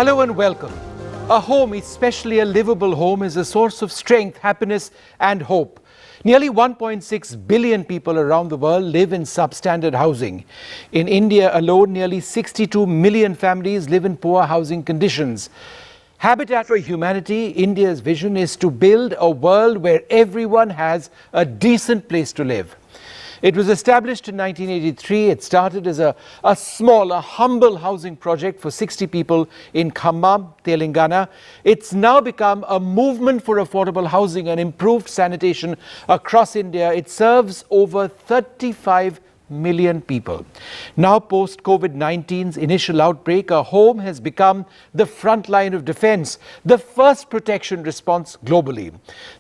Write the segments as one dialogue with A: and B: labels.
A: Hello and welcome. A home, especially a livable home, is a source of strength, happiness and hope. Nearly 1.6 billion people around the world live in substandard housing. In India alone, nearly 62 million families live in poor housing conditions. Habitat for Humanity, India's vision is to build a world where everyone has a decent place to live. It was established in 1983. It started as a small, humble housing project for 60 people in Khammam, Telangana. It's now become a movement for affordable housing and improved sanitation across India. It serves over 35 million people. Now, post-COVID-19's initial outbreak, a home has become the front line of defense, the first protection response globally.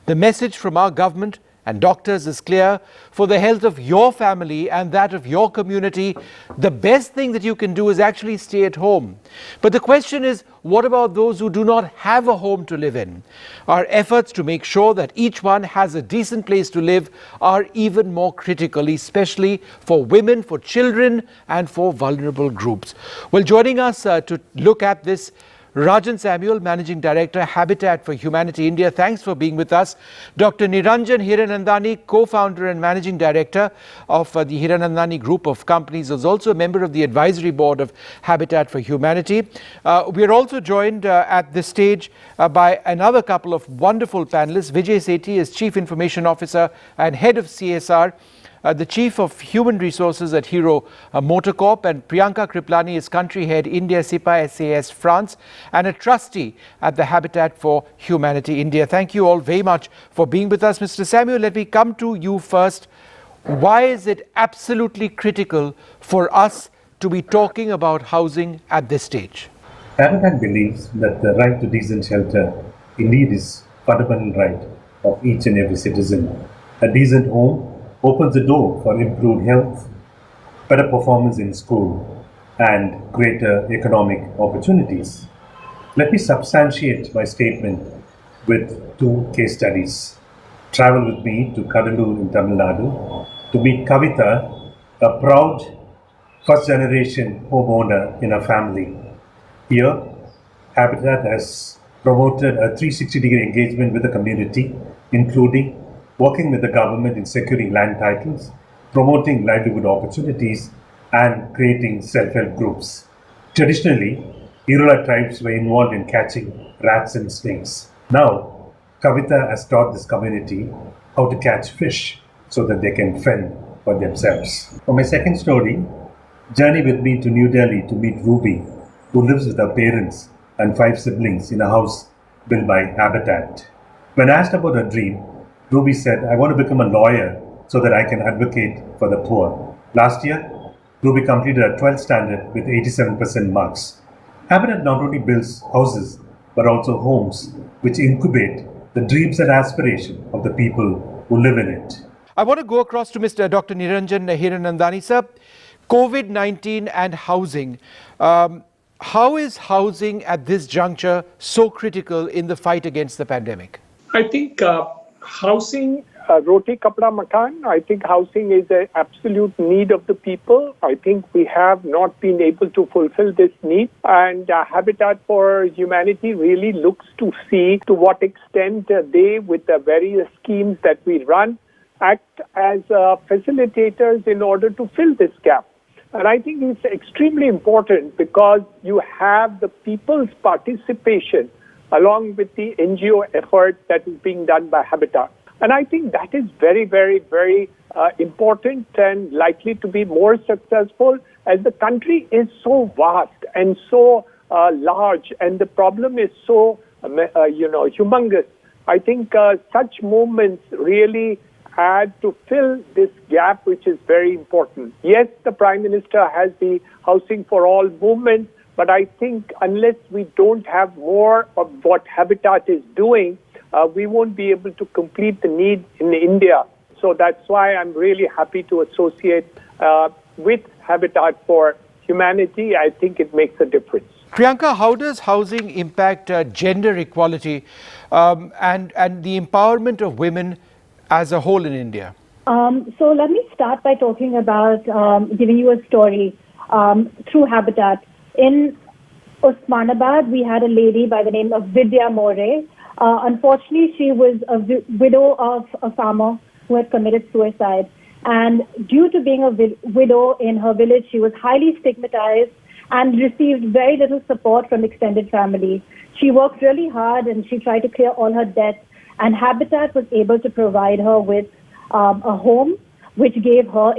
A: The message from our government and doctors is clear: for the health of your family and that of your community, the best thing that you can do is actually stay at home. But the question is, what about those who do not have a home to live in? Our efforts to make sure that each one has a decent place to live are even more critical, especially for women, for children, and for vulnerable groups. Well, joining us to look at this, Rajan Samuel, Managing Director, Habitat for Humanity India. Thanks for being with us. Dr. Niranjan Hiranandani, co-founder and Managing Director of the Hiranandani Group of Companies, is also a member of the Advisory Board of Habitat for Humanity. We are also joined at this stage by another couple of wonderful panelists. Vijay Sethi is Chief Information Officer and Head of CSR. The Chief of Human Resources at Hero MotoCorp, and Priyanka Kriplani is Country Head, India SIPA SAS France, and a trustee at the Habitat for Humanity India. Thank you all very much for being with us. Mr. Samuel, let me come to you first. Why is it absolutely critical for us to be talking about housing at this stage?
B: Habitat believes that the right to decent shelter indeed is fundamental right of each and every citizen. A decent home opens the door for improved health, better performance in school, and greater economic opportunities. Let me substantiate my statement with two case studies. Travel with me to Kadalur in Tamil Nadu to meet Kavita, a proud first-generation homeowner in a family. Here, Habitat has promoted a 360-degree engagement with the community, including working with the government in securing land titles, promoting livelihood opportunities, and creating self-help groups. Traditionally, Irula tribes were involved in catching rats and snakes. Now, Kavita has taught this community how to catch fish so that they can fend for themselves. For my second story, journey with me to New Delhi to meet Ruby, who lives with her parents and 5 siblings in a house built by Habitat. When asked about her dream, Ruby said, "I want to become a lawyer so that I can advocate for the poor." Last year, Ruby completed a 12th standard with 87% marks. Habitat not only builds houses, but also homes which incubate the dreams and aspirations of the people who live in it.
A: I want to go across to Mr. Dr. Niranjan Hiranandani. Sir, COVID-19 and housing. How is housing at this juncture so critical in the fight against the pandemic?
C: I think housing, roti kapda makan, I think housing is an absolute need of the people. I think we have not been able to fulfill this need, and Habitat for Humanity really looks to see to what extent they, with the various schemes that we run, act as facilitators in order to fill this gap. And I think it's extremely important because you have the people's participation along with the NGO effort that is being done by Habitat. And I think that is very, very, very important and likely to be more successful as the country is so vast and so large, and the problem is so, humongous. I think such movements really add to fill this gap, which is very important. Yes, the Prime Minister has the Housing for All movement, but I think unless we don't have more of what Habitat is doing, we won't be able to complete the need in India. So that's why I'm really happy to associate with Habitat for Humanity. I think it makes a difference.
A: Priyanka, how does housing impact gender equality and the empowerment of women as a whole in India?
D: So let me start by talking about giving you a story through Habitat. In Osmanabad, we had a lady by the name of Vidya More. Unfortunately, she was a widow of a farmer who had committed suicide. And due to being a widow in her village, she was highly stigmatized and received very little support from extended family. She worked really hard and she tried to clear all her debts. And Habitat was able to provide her with a home, which gave her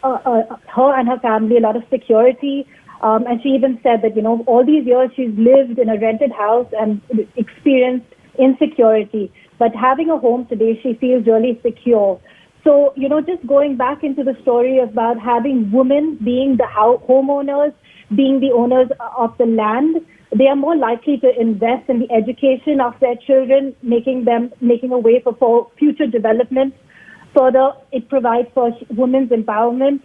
D: and her family a lot of security. And she even said that, all these years she's lived in a rented house and experienced insecurity. But having a home today, she feels really secure. So, just going back into the story about having women being the homeowners, being the owners of the land, they are more likely to invest in the education of their children, making a way for future development. Further, it provides for women's empowerment.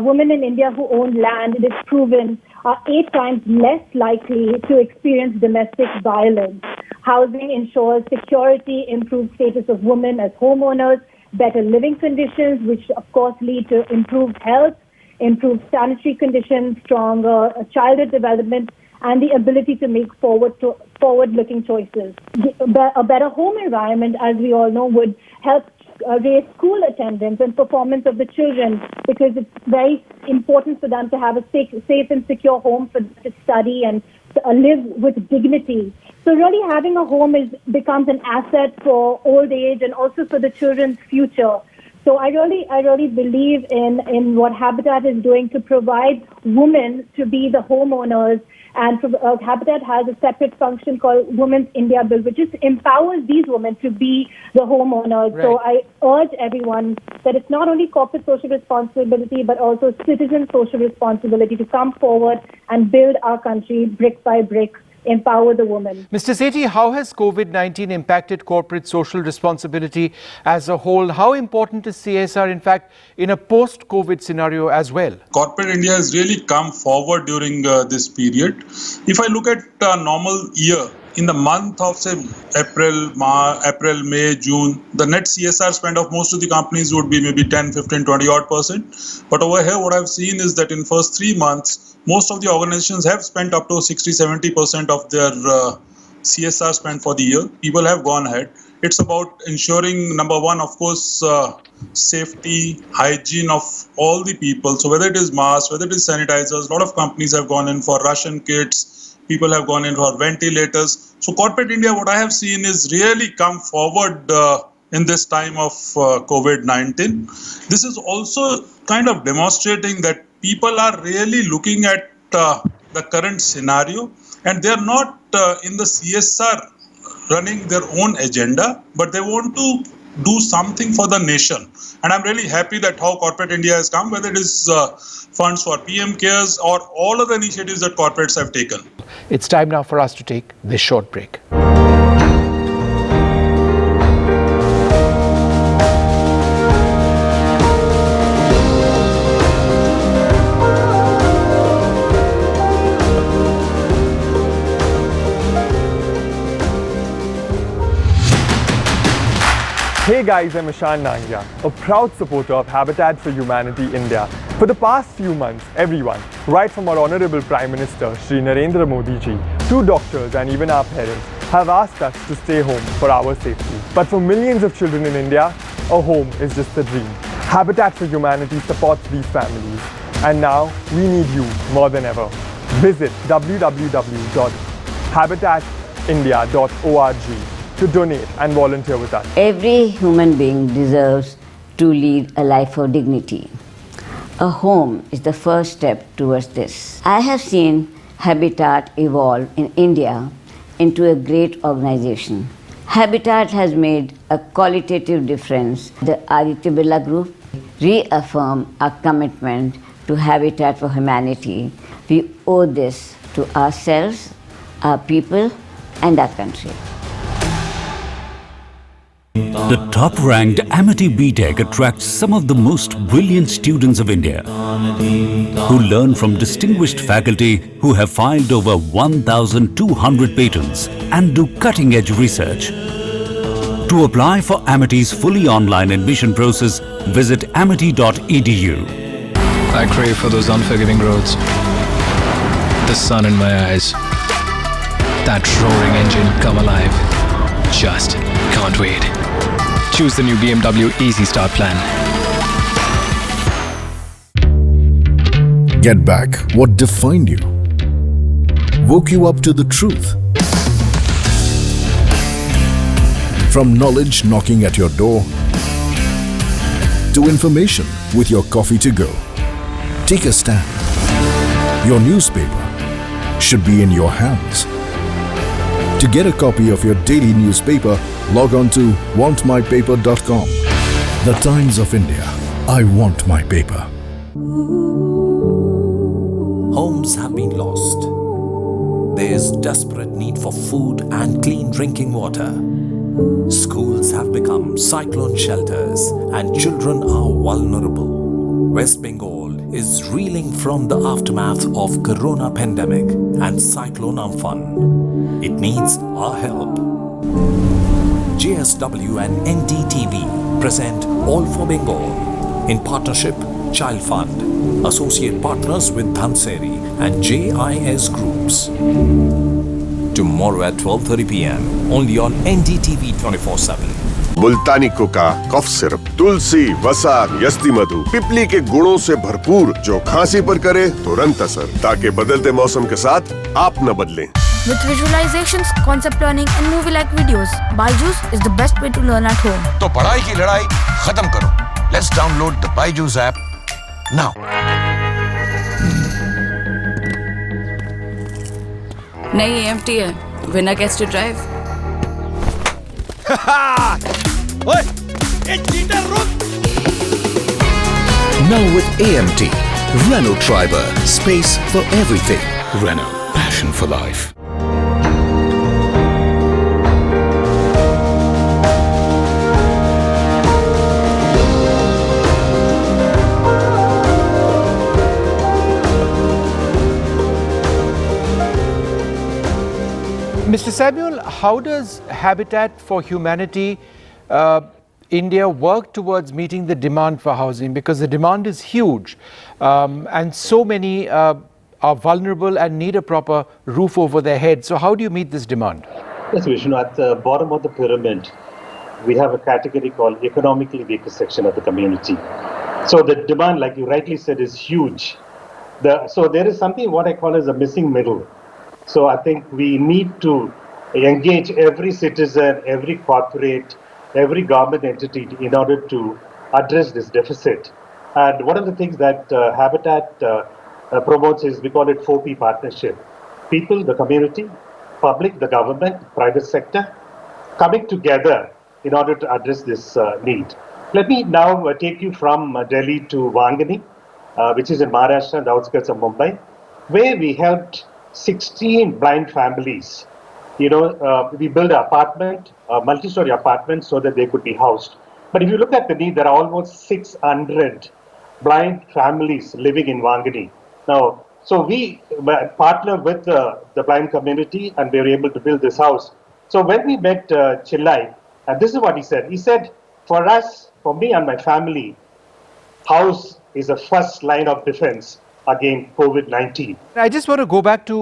D: Women in India who own land, it is proven, are 8 times less likely to experience domestic violence. Housing ensures security, improved status of women as homeowners, better living conditions, which of course lead to improved health, improved sanitary conditions, stronger childhood development, and the ability to make forward-looking choices. A better home environment, as we all know, would help raise school attendance and performance of the children, because it's very important for them to have a safe and secure home for them to study and live with dignity. So really having a home becomes an asset for old age and also for the children's future. So I really believe in what Habitat is doing to provide women to be the homeowners. And Habitat has a separate function called Women's India Bill, which just empowers these women to be the homeowners. Right. So I urge everyone that it's not only corporate social responsibility, but also citizen social responsibility to come forward and build our country brick by brick, empower the woman.
A: Mr. Sethi, how has COVID-19 impacted corporate social responsibility as a whole? How important is CSR, in fact, in a post-COVID scenario as well?
E: Corporate India has really come forward during this period. If I look at a normal year, in the month of, say, April, May, June, the net CSR spend of most of the companies would be maybe 10, 15, 20%. But over here, what I've seen is that in first 3 months, most of the organizations have spent up to 60, 70% of their CSR spend for the year. People have gone ahead. It's about ensuring, number one, of course, safety, hygiene of all the people. So whether it is masks, whether it is sanitizers, a lot of companies have gone in for ration kits. People have gone in for ventilators. So corporate India, what I have seen is really come forward in this time of COVID-19. This is also kind of demonstrating that people are really looking at the current scenario, and they are not in the CSR running their own agenda, but they want to do something for the nation. And I'm really happy that how corporate India has come, whether it is funds for PM Cares or all of the initiatives that corporates have taken.
A: It's time now for us to take this short break.
F: Hey guys, I'm Ishan Nangia, a proud supporter of Habitat for Humanity India. For the past few months, everyone, right from our Honorable Prime Minister Shri Narendra Modi ji to doctors and even our parents, have asked us to stay home for our safety. But for millions of children in India, a home is just a dream. Habitat for Humanity supports these families. And now, we need you more than ever. Visit www.habitatindia.org to donate and volunteer with us.
G: Every human being deserves to lead a life of dignity. A home is the first step towards this. I have seen Habitat evolve in India into a great organization. Habitat has made a qualitative difference. The Aditya Birla Group reaffirm our commitment to Habitat for Humanity. We owe this to ourselves, our people, and our country.
H: The top-ranked Amity BTech attracts some of the most brilliant students of India who learn from distinguished faculty who have filed over 1,200 patents and do cutting-edge research. To apply for Amity's fully online admission process, visit amity.edu.
I: I crave for those unforgiving roads, the sun in my eyes. That roaring engine come alive. Just can't wait. Choose the new BMW Easy Start plan.
J: Get back what defined you, woke you up to the truth. From knowledge knocking at your door to information with your coffee to go. Take a stand. Your newspaper should be in your hands. To get a copy of your daily newspaper, log on to wantmypaper.com. The Times of India. I want my paper.
K: Homes have been lost. There's desperate need for food and clean drinking water. Schools have become cyclone shelters and children are vulnerable. West Bengal is reeling from the aftermath of Corona pandemic and Cyclone Amphan. It needs our help. JSW and NDTV present All for Bengal in partnership Child Fund. Associate partners with Dhanseri and JIS Groups. Tomorrow at 12:30 p.m. only on NDTV 24/7.
L: Multani कोका, cough syrup, तुलसी, वसा, यस्ती मधु, पिपली के गुणों से भरपूर जो खांसी पर करे तुरंत असर, ताकि बदलते मौसम के साथ आप न बदलें।
M: With visualizations, concept learning and movie-like videos, Byju's is the best way to learn at home.
N: तो पढ़ाई की लड़ाई खत्म करो. Let's download the Byju's app now.
O: नई AMT है. Winner gets to drive.
N: ओए, ये cheater रुक!
P: Now with AMT, Renault Triber, space for everything. Renault, passion for life.
A: Mr. Samuel, how does Habitat for Humanity India work towards meeting the demand for housing? Because the demand is huge and so many are vulnerable and need a proper roof over their head. So how do you meet this demand?
B: Yes, Vishnu, at the bottom of the pyramid, we have a category called economically weaker section of the community. So the demand, like you rightly said, is huge. So there is something what I call as a missing middle. So I think we need to engage every citizen, every corporate, every government entity in order to address this deficit. And one of the things that Habitat promotes is we call it 4P partnership. People, the community, public, the government, private sector, coming together in order to address this need. Let me now take you from Delhi to Wangani, which is in Maharashtra, the outskirts of Mumbai, where we helped 16 blind families. We built an apartment, a multi-story apartment, so that they could be housed. But if you look at the need, there are almost 600 blind families living in Wangani. Now, so we partnered with the blind community and we were able to build this house. So when we met Chillai, and this is what he said. He said, for us, for me and my family, house is the first line of defense against COVID-19.
A: I just want to go back to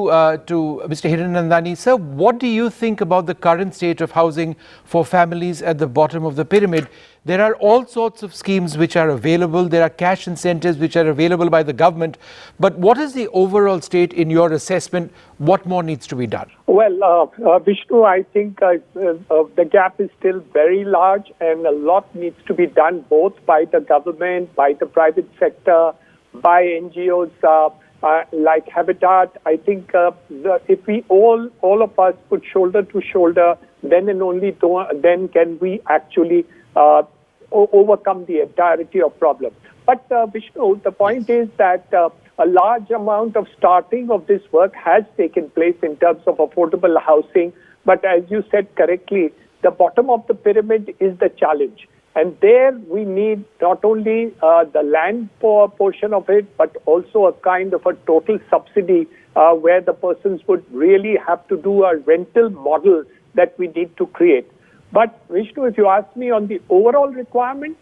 A: Mr. Hiranandani. Sir, what do you think about the current state of housing for families at the bottom of the pyramid? There are all sorts of schemes which are available. There are cash incentives which are available by the government. But what is the overall state in your assessment? What more needs to be done?
C: Well, Vishnu, I think the gap is still very large and a lot needs to be done both by the government, by the private sector, by NGOs like Habitat. I think if we all of us put shoulder to shoulder, then and only then can we actually overcome the entirety of problem. But Vishnu, the point is that a large amount of starting of this work has taken place in terms of affordable housing. But as you said correctly, the bottom of the pyramid is the challenge. And there we need not only the land portion of it, but also a kind of a total subsidy where the persons would really have to do a rental model that we need to create. But Vishnu, if you ask me on the overall requirement,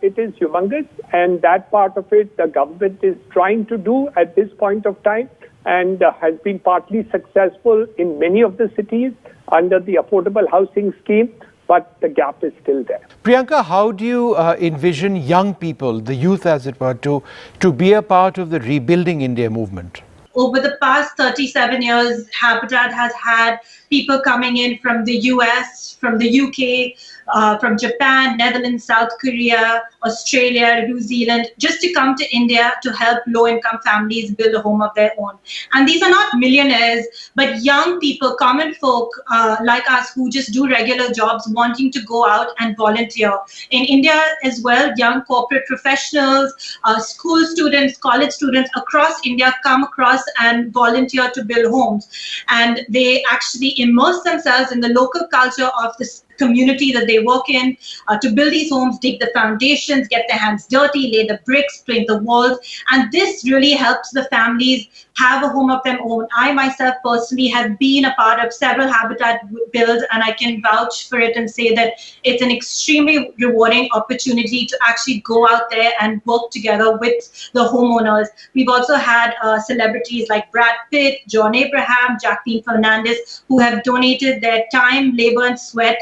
C: it is humongous, and that part of it the government is trying to do at this point of time, and has been partly successful in many of the cities under the affordable housing scheme, but the gap is still there.
A: Priyanka, how do you envision young people, the youth as it were, to be a part of the Rebuilding India movement?
Q: Over the past 37 years, Habitat has had people coming in from the US, from the UK, from Japan, Netherlands, South Korea, Australia, New Zealand, just to come to India to help low-income families build a home of their own. And these are not millionaires, but young people, common folk like us who just do regular jobs, wanting to go out and volunteer. In India as well, young corporate professionals, school students, college students across India come across and volunteer to build homes. And they actually immerse themselves in the local culture of this community that they work in to build these homes, dig the foundations, get their hands dirty, lay the bricks, paint the walls. And this really helps the families have a home of their own. I myself personally have been a part of several Habitat builds, and I can vouch for it and say that it's an extremely rewarding opportunity to actually go out there and work together with the homeowners. We've also had celebrities like Brad Pitt, John Abraham, Jacqueline Fernandez, who have donated their time, labor and sweat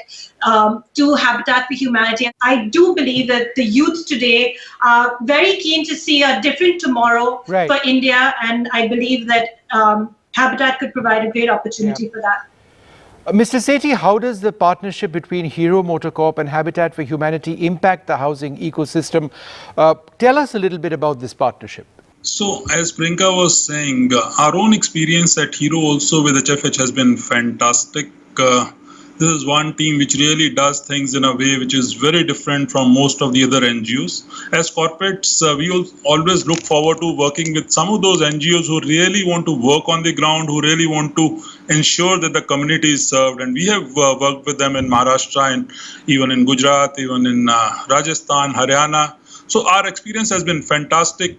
Q: to Habitat for Humanity. I do believe that the youth today are very keen to see a different tomorrow for India, and I believe that Habitat could provide a great opportunity for that.
A: Mr. Sethi, how does the partnership between Hero MotoCorp and Habitat for Humanity impact the housing ecosystem? Tell us a little bit about this partnership.
E: So, as Priyanka was saying, our own experience at Hero also with HFH has been fantastic. This is one team which really does things in a way which is very different from most of the other NGOs. As corporates, we always look forward to working with some of those NGOs who really want to work on the ground, who really want to ensure that the community is served. And we have worked with them in Maharashtra and even in Gujarat, even in Rajasthan, Haryana. So our experience has been fantastic.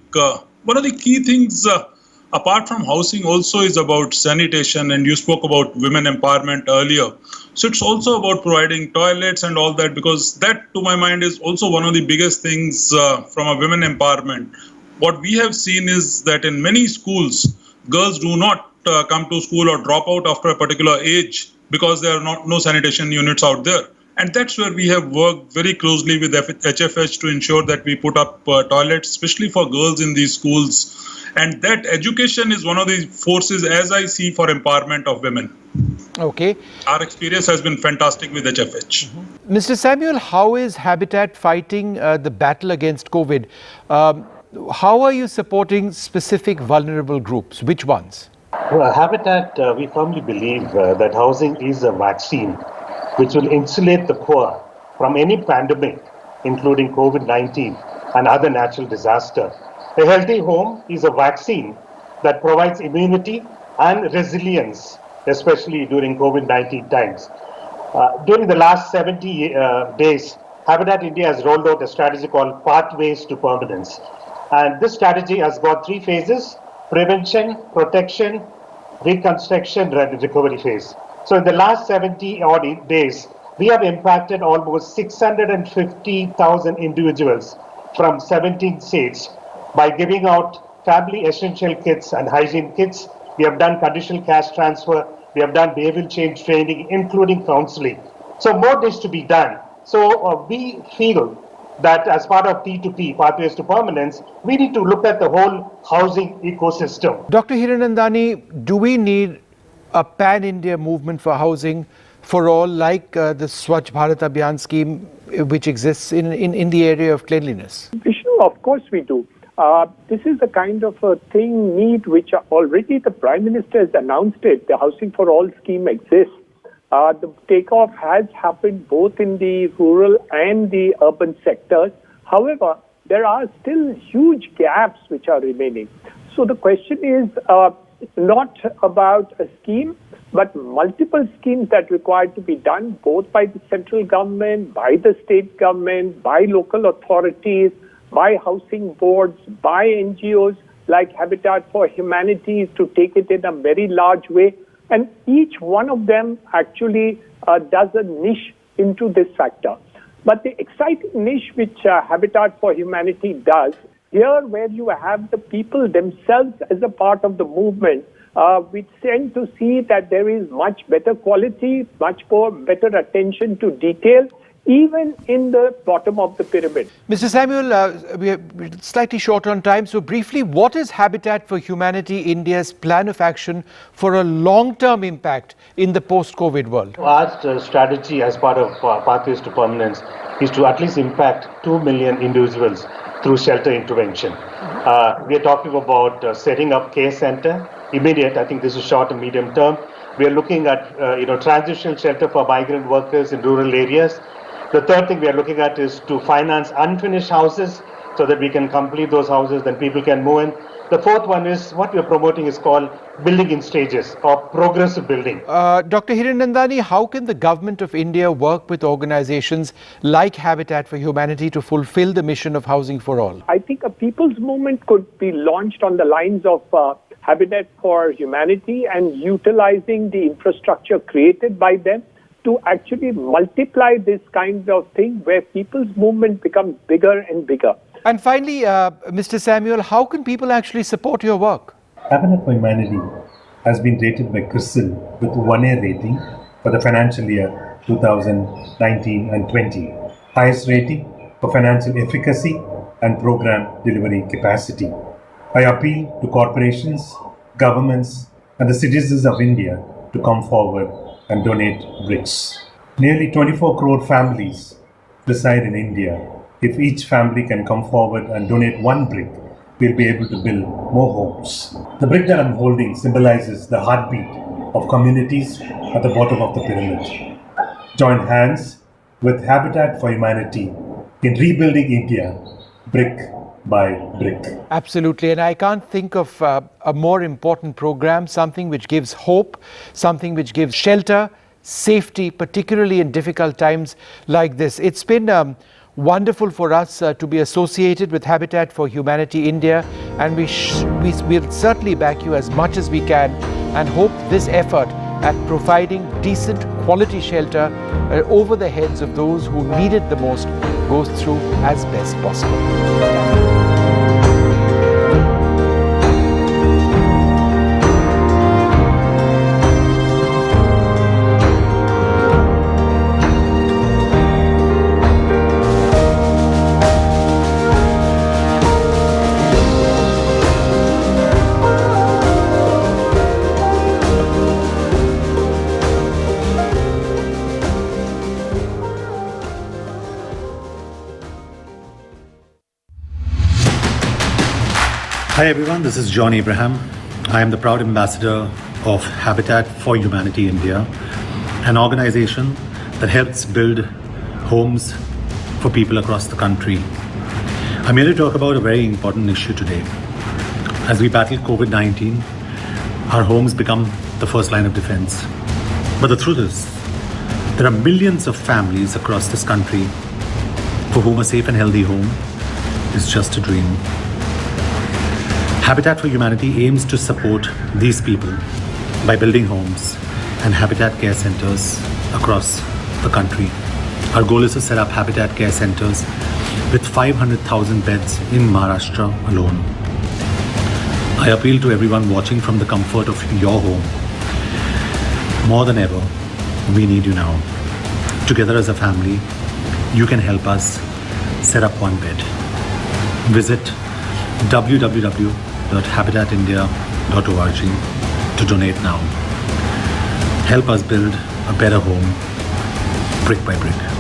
E: One of the key things apart from housing also is about sanitation, and you spoke about women empowerment earlier. So it's also about providing toilets and all that, because that, to my mind, is also one of the biggest things from a women empowerment. What we have seen is that in many schools, girls do not come to school or drop out after a particular age because there are no sanitation units out there. And that's where we have worked very closely with HFH to ensure that we put up toilets, especially for girls in these schools. And that education is one of the forces, as I see, for empowerment of women.
A: Okay.
E: Our experience has been fantastic with HFH.
A: Mr. Samuel, how is Habitat fighting the battle against COVID? How are you supporting specific vulnerable groups? Which ones?
B: Well, Habitat, we firmly believe that housing is a vaccine which will insulate the poor from any pandemic, including COVID-19 and other natural disaster. A healthy home is a vaccine that provides immunity and resilience, especially during COVID-19 times. During the last 70 days, Habitat India has rolled out a strategy called Pathways to Permanence. And this strategy has got 3 phases: prevention, protection, reconstruction, and recovery phase. So in the last 70 odd days, we have impacted almost 650,000 individuals from 17 states by giving out family essential kits and hygiene kits. We have done conditional cash transfer. We have done behavioral change training, including counseling. So more needs to be done. So we feel that as part of P2P, Pathways to Permanence, we need to look at the whole housing ecosystem.
A: Dr. Hiranandani, do we need a pan-India movement for housing for all, like the Swachh Bharat Abhiyan scheme, which exists in the area of cleanliness?
C: Vishnu, of course we do. This is the kind of a need which already the Prime Minister has announced it. The Housing for All scheme exists. The takeoff has happened both in the rural and the urban sectors. However, there are still huge gaps which are remaining. So the question is not about a scheme, but multiple schemes that require to be done both by the central government, by the state government, by local authorities, by housing boards, by NGOs like Habitat for Humanity to take it in a very large way. And each one of them actually does a niche into this factor. But the exciting niche which Habitat for Humanity does, here where you have the people themselves as a part of the movement, we tend to see that there is much better quality, much more better attention to detail, even in the bottom of the pyramid.
A: Mr. Samuel, we're slightly short on time, so briefly, what is Habitat for Humanity India's plan of action for a long-term impact in the post-COVID world?
B: Our strategy as part of Pathways to Permanence is to at least impact 2 million individuals through shelter intervention. We are talking about setting up care center, immediate, I think this is short and medium term. We are looking at transitional shelter for migrant workers in rural areas. The third thing we are looking at is to finance unfinished houses so that we can complete those houses, then people can move in. The fourth one is what we are promoting is called building in stages or progressive building.
A: Dr. Hiranandani, how can the government of India work with organizations like Habitat for Humanity to fulfill the mission of housing for all?
C: I think a people's movement could be launched on the lines of Habitat for Humanity and utilizing the infrastructure created by them to actually multiply this kind of thing where people's movement becomes bigger and bigger.
A: And finally, Mr. Samuel, how can people actually support your work?
B: Habitat for Humanity has been rated by CRISIL with 1A rating for the financial year 2019 and 20. Highest rating for financial efficacy and program delivery capacity. I appeal to corporations, governments, and the citizens of India to come forward and donate bricks. Nearly 24 crore families reside in India. If each family can come forward and donate one brick, we'll be able to build more homes. The brick that I'm holding symbolizes the heartbeat of communities at the bottom of the pyramid. Join hands with Habitat for Humanity in rebuilding India, brick by brick.
A: Absolutely, and I can't think of a more important program, something which gives hope, something which gives shelter, safety, particularly in difficult times like this. It's been wonderful for us to be associated with Habitat for Humanity India, and we'll certainly back you as much as we can and hope this effort at providing decent quality shelter over the heads of those who need it the most goes through as best possible.
R: Hi everyone, this is John Abraham. I am the proud ambassador of Habitat for Humanity India, an organization that helps build homes for people across the country. I'm here to talk about a very important issue today. As we battle COVID-19, our homes become the first line of defense. But the truth is, there are millions of families across this country for whom a safe and healthy home is just a dream. Habitat for Humanity aims to support these people by building homes and habitat care centers across the country. Our goal is to set up habitat care centers with 500,000 beds in Maharashtra alone. I appeal to everyone watching from the comfort of your home. More than ever, we need you now. Together as a family, you can help us set up one bed. Visit www.habitatindia.org to donate now. Help us build a better home, brick by brick.